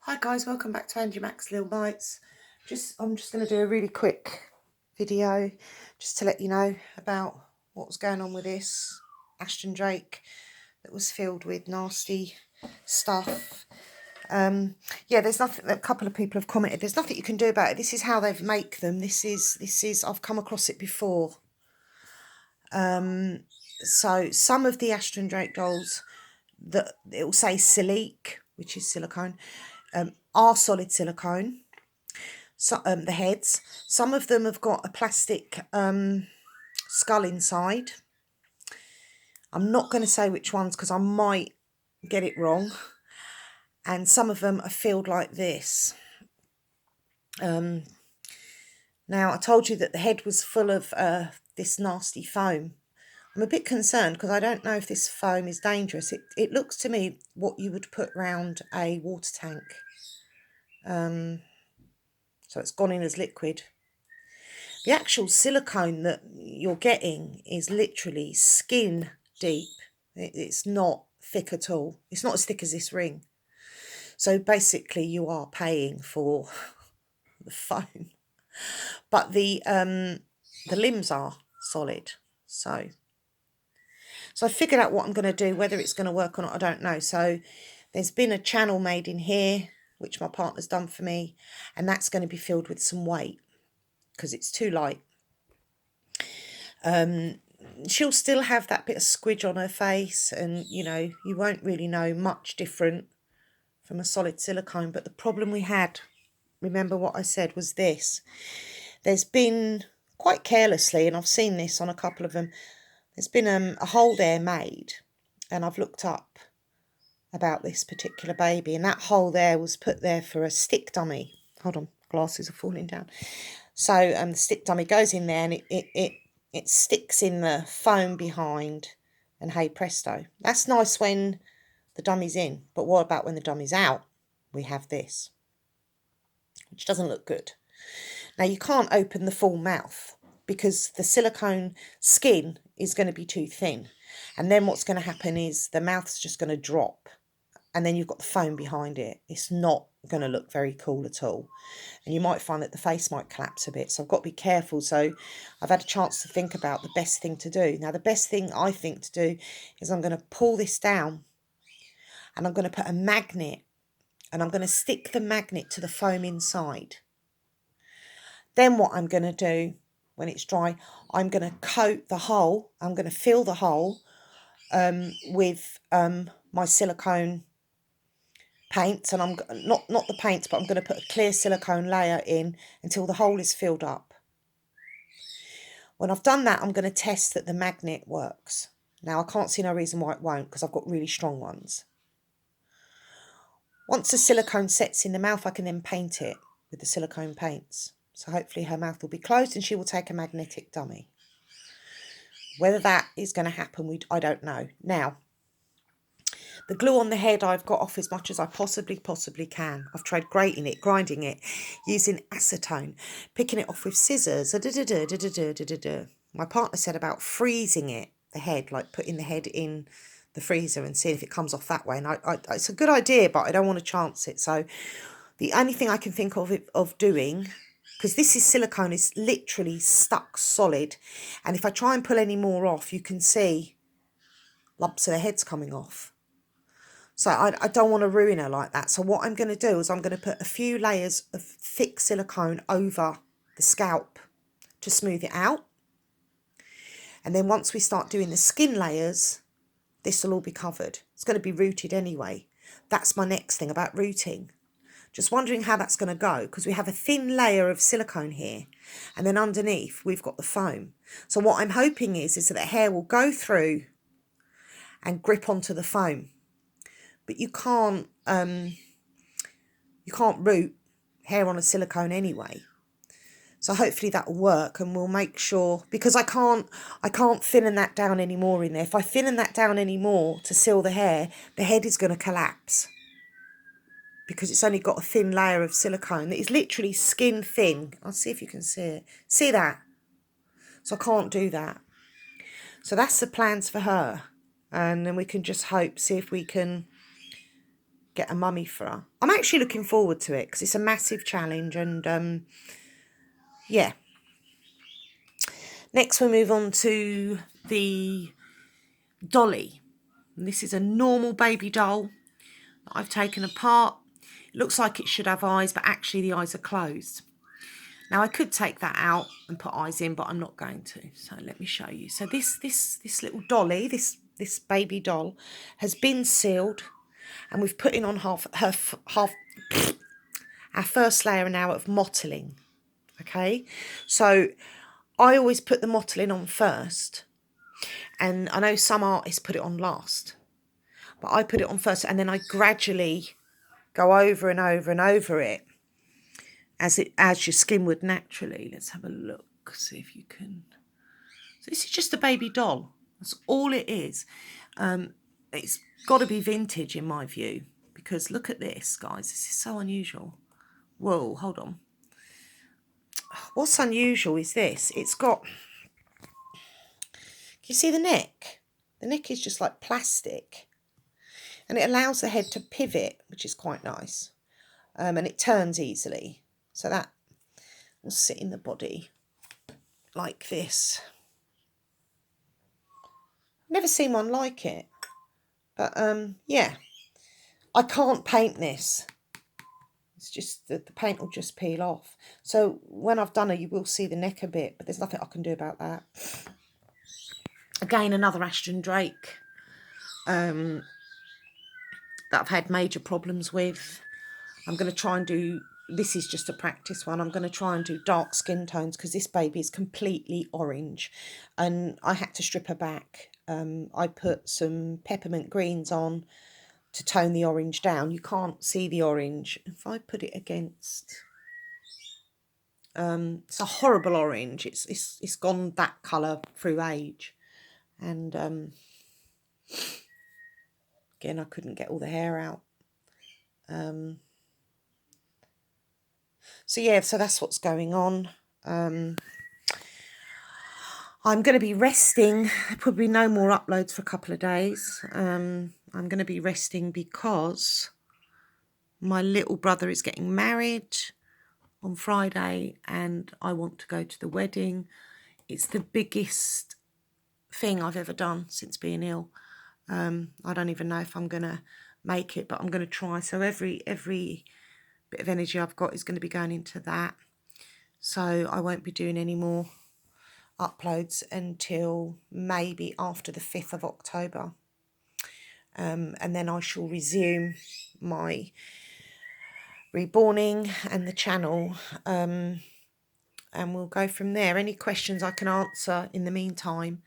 Hi guys, welcome back to Angie Max Little Bites. I'm just going to do a really quick video just to let you know about what was going on with this Ashton Drake that was filled with nasty stuff. Yeah, there's nothing. A couple of people have commented. There's nothing you can do about it. This is how they make them. This is. I've come across it before. So some of the Ashton Drake dolls that it will say silique, which is silicone, are solid silicone. So, the heads. Some of them have got a plastic skull inside. I'm not going to say which ones because I might get it wrong. And some of them are filled like this. Now, I told you that the head was full of this nasty foam. I'm a bit concerned because I don't know if this foam is dangerous. It looks to me what you would put round a water tank. So it's gone in as liquid. The actual silicone that you're getting is literally skin deep. It's not thick at all. It's not as thick as this ring. So basically you are paying for the foam. But the limbs are solid. So I figured out what I'm going to do. Whether it's going to work or not, I don't know. So there's been a channel made in here, which my partner's done for me. And that's going to be filled with some weight because it's too light. She'll still have that bit of squidge on her face, and you won't really know much different from a solid silicone. But the problem we had, remember what I said, was this. There's been, quite carelessly, and I've seen this on a couple of them, there's been a hole there made, and I've looked up about this particular baby, and that hole there was put there for a stick dummy. Hold on, glasses are falling down. So the stick dummy goes in there, and it sticks in the foam behind, and hey presto. That's nice when the dummy's in, but what about when the dummy's out? We have this, which doesn't look good. Now you can't open the full mouth because the silicone skin is going to be too thin, and then what's going to happen is the mouth's just going to drop, and then you've got the foam behind it. It's not going to look very cool at all, and you might find that the face might collapse a bit. So I've got to be careful. So I've had a chance to think about the best thing to do. Now the best thing I think to do is I'm going to pull this down, and I'm going to put a magnet, and I'm going to stick the magnet to the foam inside. Then what I'm going to do when it's dry, I'm going to coat the hole. I'm going to fill the hole with my silicone paints, and I'm not the paints, but I'm going to put a clear silicone layer in until the hole is filled up. When I've done that, I'm going to test that the magnet works. Now I can't see no reason why it won't because I've got really strong ones. Once the silicone sets in the mouth, I can then paint it with the silicone paints. So hopefully her mouth will be closed and she will take a magnetic dummy. Whether that is going to happen, I don't know. Now, the glue on the head I've got off as much as I possibly can. I've tried grating it, grinding it, using acetone, picking it off with scissors. My partner said about freezing it, the head, like putting the head in the freezer and seeing if it comes off that way. And it's a good idea, but I don't want to chance it. So the only thing I can think of doing, because this is silicone, is literally stuck solid. And if I try and pull any more off, you can see lumps of the heads coming off. So I don't want to ruin her like that. So what I'm going to do is I'm going to put a few layers of thick silicone over the scalp to smooth it out. And then once we start doing the skin layers, this will all be covered. It's going to be rooted anyway. That's my next thing about rooting. Just wondering how that's going to go, because we have a thin layer of silicone here, and then underneath we've got the foam. So what I'm hoping is that the hair will go through and grip onto the foam. But you can't root hair on a silicone anyway. So hopefully that will work, and we'll make sure, because I can't thinnen that down anymore in there. If I thinnen that down anymore to seal the head is going to collapse, because it's only got a thin layer of silicone that is literally skin thin. I'll see if you can see it. See that? So I can't do that. So that's the plans for her, and then we can just see if we can get a mummy for her. I'm actually looking forward to it because it's a massive challenge, and yeah. Next we move on to the dolly. And this is a normal baby doll that I've taken apart. It looks like it should have eyes, but actually the eyes are closed. Now I could take that out and put eyes in, but I'm not going to. So let me show you. So this little dolly, this baby doll, has been sealed, and we've put in on our first layer now of mottling. Okay, so I always put the mottling on first, and I know some artists put it on last, but I put it on first, and then I gradually go over and over and over it as your skin would naturally. Let's have a look, see if you can. So this is just a baby doll. That's all it is. It's got to be vintage in my view, because look at this, guys. This is so unusual. Whoa, hold on. What's unusual is this. It's got, can you see the neck? The neck is just like plastic, and it allows the head to pivot, which is quite nice. And it turns easily, so that will sit in the body like this. Never seen one like it, but yeah, I can't paint this. It's just that the paint will just peel off. So when I've done it, you will see the neck a bit, but there's nothing I can do about that. Again, another Ashton Drake that I've had major problems with. I'm going to try and do, this is just a practice one, I'm going to try and do dark skin tones because this baby is completely orange and I had to strip her back. I put some peppermint greens on to tone the orange down. You can't see the orange. If I put it against, it's a horrible orange. It's gone that colour through age, and again I couldn't get all the hair out. So yeah, so that's what's going on. I'm going to be resting. Probably no more uploads for a couple of days. I'm going to be resting because my little brother is getting married on Friday and I want to go to the wedding. It's the biggest thing I've ever done since being ill. I don't even know if I'm going to make it, but I'm going to try. So every bit of energy I've got is going to be going into that. So I won't be doing any more uploads until maybe after the 5th of October. And then I shall resume my reborning and the channel, and we'll go from there. Any questions I can answer in the meantime,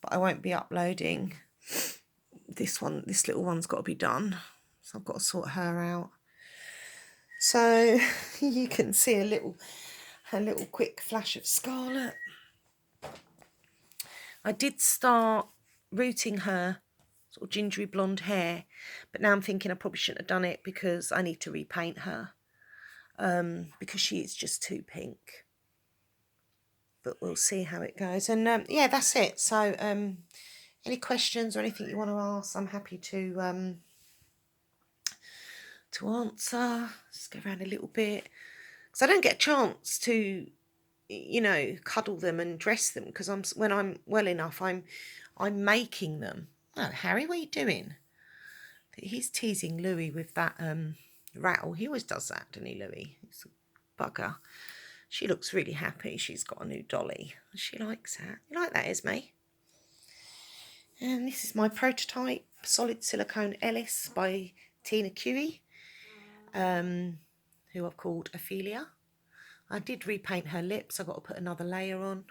but I won't be uploading. This little one's got to be done, so I've got to sort her out. So you can see a little quick flash of scarlet. I did start rooting her sort of gingery blonde hair, but now I'm thinking I probably shouldn't have done it because I need to repaint her, because she is just too pink. But we'll see how it goes. And yeah, that's it. So any questions or anything you want to ask, I'm happy to answer. Just go around a little bit because I don't get a chance to, you know, cuddle them and dress them because when I'm well enough, I'm making them. Oh, Harry, what are you doing? He's teasing Louis with that rattle. He always does that, doesn't he, Louis? He's a bugger. She looks really happy. She's got a new dolly. She likes that. You like that, Esme? And this is my prototype, Solid Silicone Ellis by Tina Cuey, who I've called Ophelia. I did repaint her lips. I've got to put another layer on.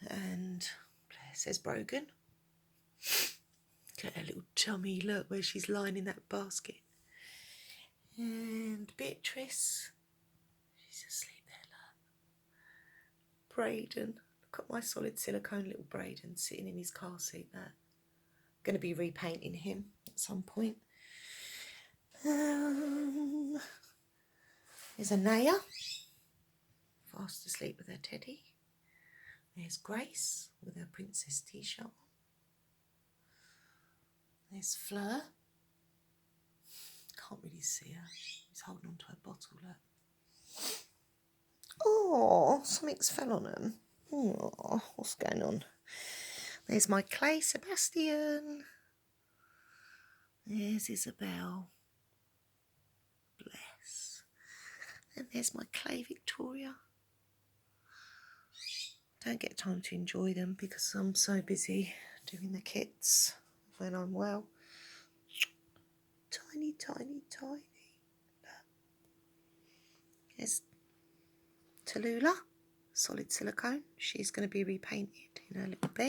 And it says Brogan. Get her little tummy, look where she's lying in that basket. And Beatrice, she's asleep there, look. Braden, look at my solid silicone little Braden sitting in his car seat there. I'm going to be repainting him at some point. There's Anaya, fast asleep with her teddy. There's Grace with her princess t-shirt on. There's Fleur. can't really see her. He's holding on to her bottle, look. Oh, something's fell on him. Oh, what's going on? There's my clay Sebastian. There's Isabel. Bless. And there's my clay Victoria. Don't get time to enjoy them because I'm so busy doing the kits when I'm well. Tiny, tiny, tiny. There's Tallulah, solid silicone. She's going to be repainted in her little bed.